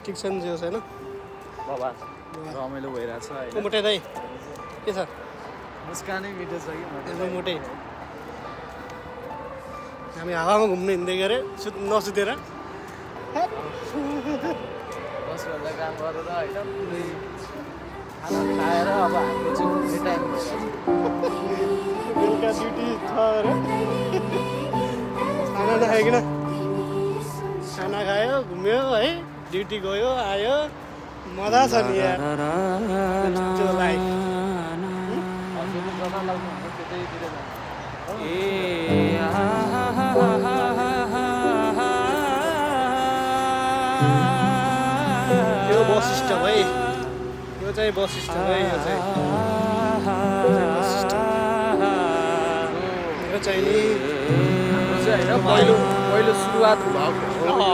ठिक छ नि जे होस् होइन बाबा रमाइलो भइरहेछ को मोटे दाइ के छ मुस्कानै मिठो छ कि एकदम मोटे हामी हावामा घुम्नु हिँड्दै गरे नसुतेर 10 घन्टा काम गरेर होइन पुरै खाना खाएर अब हाम्रो चाहिँ घुम्ने टाइम बेलुका ड्युटी छ अरे खाना नखाइकन खाना खायो घुम्यो है ड्युटी गयो आयो मजा छ नि यार त्यो लाइफ यो बस सिस्टम है यो चाहिँ बस सिस्टम है यो चाहिँ नि पहिलो सुरुवात भएको